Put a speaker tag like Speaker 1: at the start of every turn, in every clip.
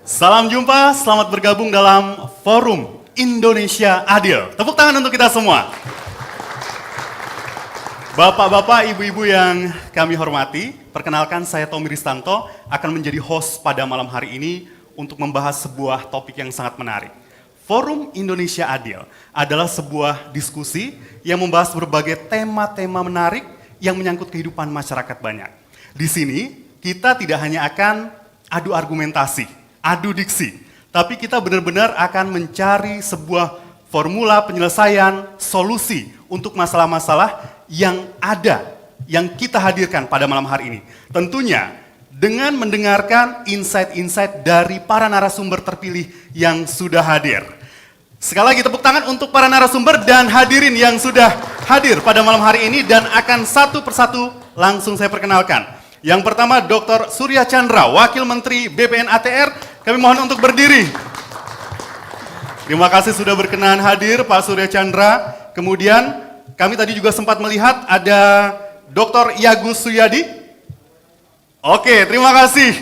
Speaker 1: Salam jumpa, selamat bergabung dalam Forum Indonesia Adil. Tepuk tangan untuk kita semua. Bapak-bapak, ibu-ibu yang kami hormati, perkenalkan saya Tommy Ristanto akan menjadi host pada malam hari ini untuk membahas sebuah topik yang sangat menarik. Forum Indonesia Adil adalah sebuah diskusi yang membahas berbagai tema-tema menarik yang menyangkut kehidupan masyarakat banyak. Di sini kita tidak hanya akan adu argumentasi, adu diksi, tapi kita benar-benar akan mencari sebuah formula penyelesaian, solusi untuk masalah-masalah yang ada, yang kita hadirkan pada malam hari ini. Tentunya dengan mendengarkan insight-insight dari para narasumber terpilih yang sudah hadir. Sekali lagi tepuk tangan untuk para narasumber dan hadirin yang sudah hadir pada malam hari ini dan akan satu persatu langsung saya perkenalkan. Yang pertama Dr. Surya Chandra, Wakil Menteri BPN ATR. Kami mohon untuk berdiri. Terima kasih sudah berkenan hadir Pak Surya Chandra. Kemudian kami tadi juga sempat melihat ada Dr. Yagus Suyadi. Oke, terima kasih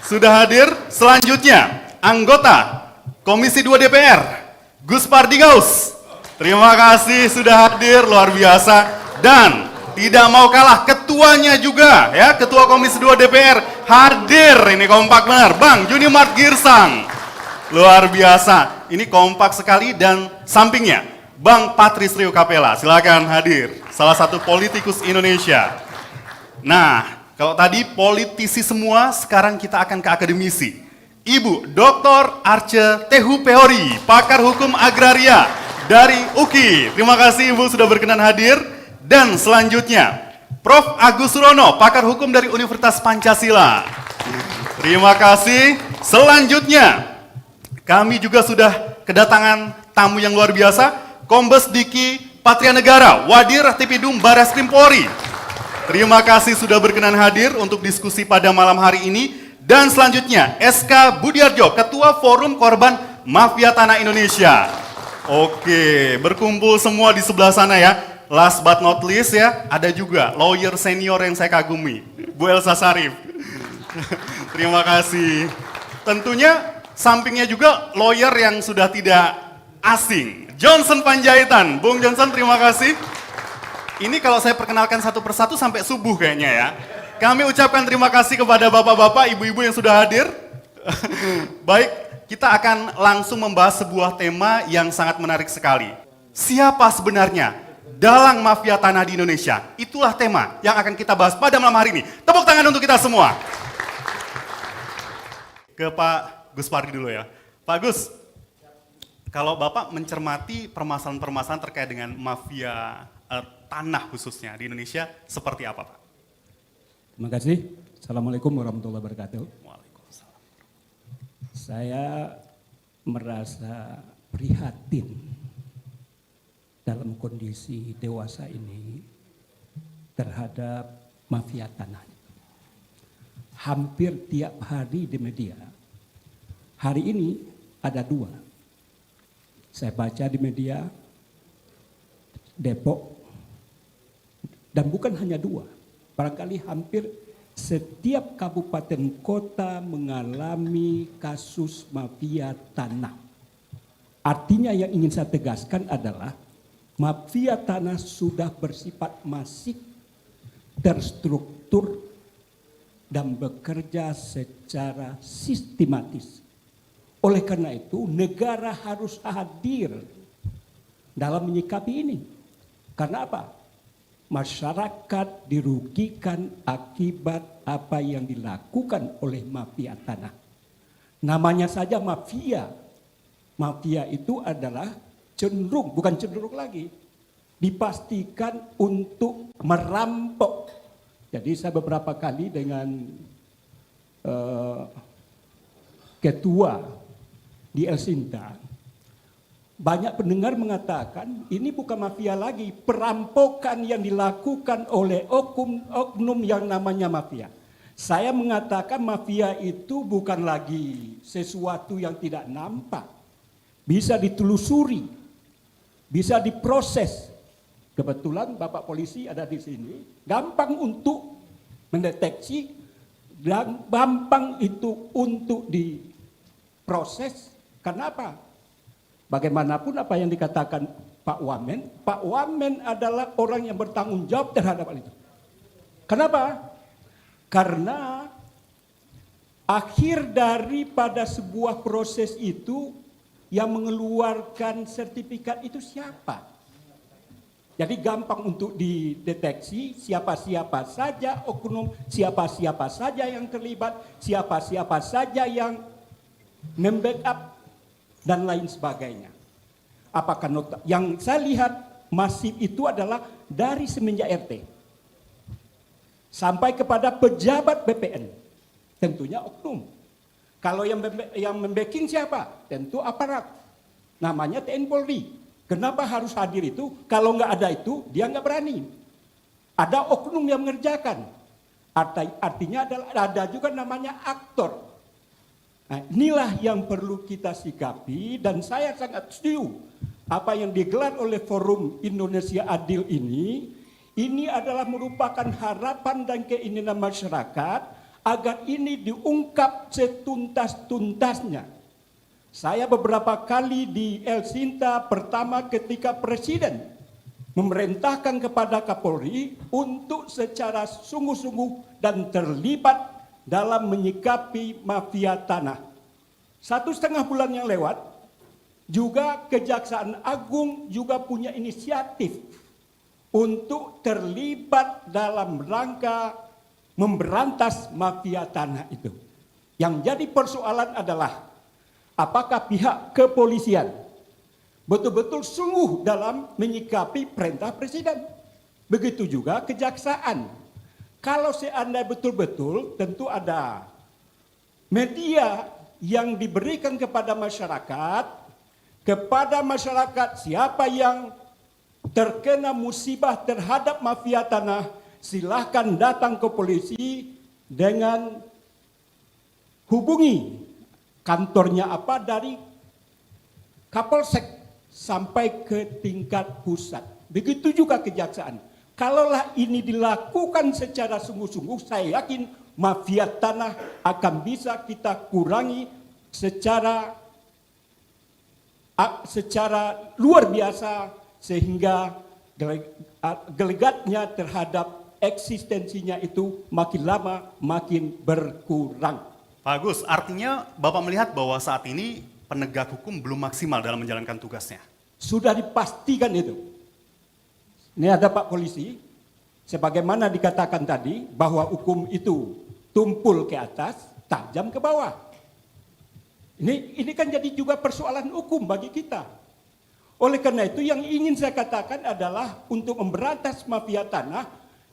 Speaker 1: sudah hadir. Selanjutnya anggota Komisi 2 DPR, Gus Pardigaus. Terima kasih sudah hadir, luar biasa. Dan tidak mau kalah, ketuanya juga ya, Ketua Komisi 2 DPR hadir, ini kompak benar, Bang Junimart Girsang. Luar biasa, ini kompak sekali dan sampingnya Bang Patris Rio Capella, silakan hadir, salah satu politikus Indonesia. Nah, kalau tadi politisi semua, sekarang kita akan ke akademisi. Ibu Dr. Arce Tehu Peori, pakar hukum agraria dari UKI. Terima kasih Ibu sudah berkenan hadir. Dan selanjutnya, Prof. Agus Surono, pakar hukum dari Universitas Pancasila. Terima kasih. Selanjutnya, kami juga sudah kedatangan tamu yang luar biasa, Kombes Diki Patrianegara, Wadir Tipidum Barreskrim Polri. Terima kasih sudah berkenan hadir untuk diskusi pada malam hari ini. Dan selanjutnya, SK Budiarjo, Ketua Forum Korban Mafia Tanah Indonesia. Oke, berkumpul semua di sebelah sana ya. Last but not least ya, ada juga lawyer senior yang saya kagumi, Bu Elsa Sarif. Terima kasih. Tentunya sampingnya juga lawyer yang sudah tidak asing, Johnson Panjaitan. Bung Johnson, terima kasih. Ini kalau saya perkenalkan satu persatu sampai subuh kayaknya ya. Kami ucapkan terima kasih kepada bapak-bapak, ibu-ibu yang sudah hadir. Baik, kita akan langsung membahas sebuah tema yang sangat menarik sekali. Siapa sebenarnya dalang mafia tanah di Indonesia? Itulah tema yang akan kita bahas pada malam hari ini. Tepuk tangan untuk kita semua. Ke Pak Gus Pardi dulu ya. Pak Gus, kalau Bapak mencermati permasalahan-permasalahan terkait dengan mafia tanah khususnya di Indonesia, seperti apa Pak?
Speaker 2: Terima kasih. Assalamualaikum warahmatullahi wabarakatuh.
Speaker 1: Waalaikumsalam.
Speaker 2: Saya merasa prihatin dalam kondisi dewasa ini terhadap mafia tanah. Hampir tiap hari di media. Hari ini ada dua. Saya baca di media Depok, dan bukan hanya dua. Barangkali hampir setiap kabupaten kota mengalami kasus mafia tanah. Artinya yang ingin saya tegaskan adalah mafia tanah sudah bersifat masif, terstruktur, dan bekerja secara sistematis. Oleh karena itu, negara harus hadir dalam menyikapi ini. Karena apa? Masyarakat dirugikan akibat apa yang dilakukan oleh mafia tanah. Namanya saja mafia. Mafia itu adalah cenderung, bukan cenderung lagi, dipastikan untuk merampok. Jadi saya beberapa kali dengan ketua di El Sinta, banyak pendengar mengatakan ini bukan mafia lagi, perampokan yang dilakukan oleh oknum yang namanya mafia. Saya mengatakan mafia itu bukan lagi sesuatu yang tidak nampak, bisa ditelusuri, bisa diproses. Kebetulan Bapak Polisi ada di sini, gampang untuk mendeteksi dan gampang itu untuk proses. Kenapa? Bagaimanapun apa yang dikatakan Pak Wamen adalah orang yang bertanggung jawab terhadap hal itu. Kenapa? Karena akhir daripada sebuah proses itu yang mengeluarkan sertifikat itu siapa? Jadi gampang untuk dideteksi siapa-siapa saja oknum, siapa-siapa saja yang terlibat, siapa-siapa saja yang membackup dan lain sebagainya. Apakah nota yang saya lihat masif itu adalah dari semenjak RT sampai kepada pejabat BPN, tentunya oknum. Kalau yang membacking siapa? Tentu aparat, namanya TNI Polri. Kenapa harus hadir itu? Kalau nggak ada itu, dia nggak berani. Ada oknum yang mengerjakan. Artinya ada juga namanya aktor. Nah, inilah yang perlu kita sikapi dan saya sangat setuju apa yang digelar oleh Forum Indonesia Adil ini adalah merupakan harapan dan keinginan masyarakat agar ini diungkap setuntas-tuntasnya. Saya beberapa kali di El Sinta, pertama ketika Presiden memerintahkan kepada Kapolri untuk secara sungguh-sungguh dan terlibat dalam menyikapi mafia tanah. 1,5 bulan yang lewat, juga Kejaksaan Agung juga punya inisiatif untuk terlibat dalam rangka memberantas mafia tanah itu. Yang jadi persoalan adalah apakah pihak kepolisian betul-betul sungguh dalam menyikapi perintah Presiden. Begitu juga kejaksaan. Kalau seandainya betul-betul, tentu ada media yang diberikan kepada masyarakat siapa yang terkena musibah terhadap mafia tanah, silahkan datang ke polisi dengan hubungi kantornya apa dari Kapolsek sampai ke tingkat pusat. Begitu juga kejaksaan. Kalaulah ini dilakukan secara sungguh-sungguh, saya yakin mafia tanah akan bisa kita kurangi secara luar biasa sehingga gelegatnya terhadap eksistensinya itu makin lama makin berkurang.
Speaker 1: Pak Agus, artinya Bapak melihat bahwa saat ini penegak hukum belum maksimal dalam menjalankan tugasnya?
Speaker 2: Sudah dipastikan itu. Ini ada Pak Polisi, sebagaimana dikatakan tadi bahwa hukum itu tumpul ke atas, tajam ke bawah. Ini kan jadi juga persoalan hukum bagi kita. Oleh karena itu yang ingin saya katakan adalah untuk memberantas mafia tanah,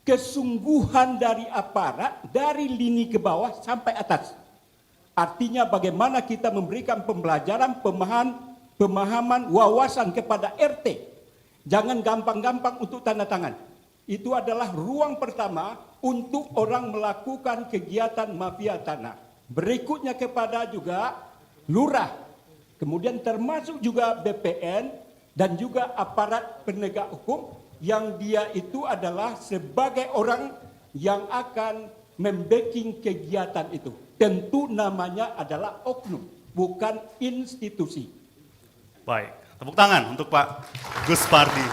Speaker 2: kesungguhan dari aparat dari lini ke bawah sampai atas. Artinya bagaimana kita memberikan pembelajaran, pemahaman, wawasan kepada RT. Jangan gampang-gampang untuk tanda tangan. Itu adalah ruang pertama untuk orang melakukan kegiatan mafia tanah. Berikutnya kepada juga lurah. Kemudian termasuk juga BPN dan juga aparat penegak hukum yang dia itu adalah sebagai orang yang akan membacking kegiatan itu. Tentu namanya adalah oknum, bukan institusi.
Speaker 1: Baik, tepuk tangan untuk Pak Gus Pardi.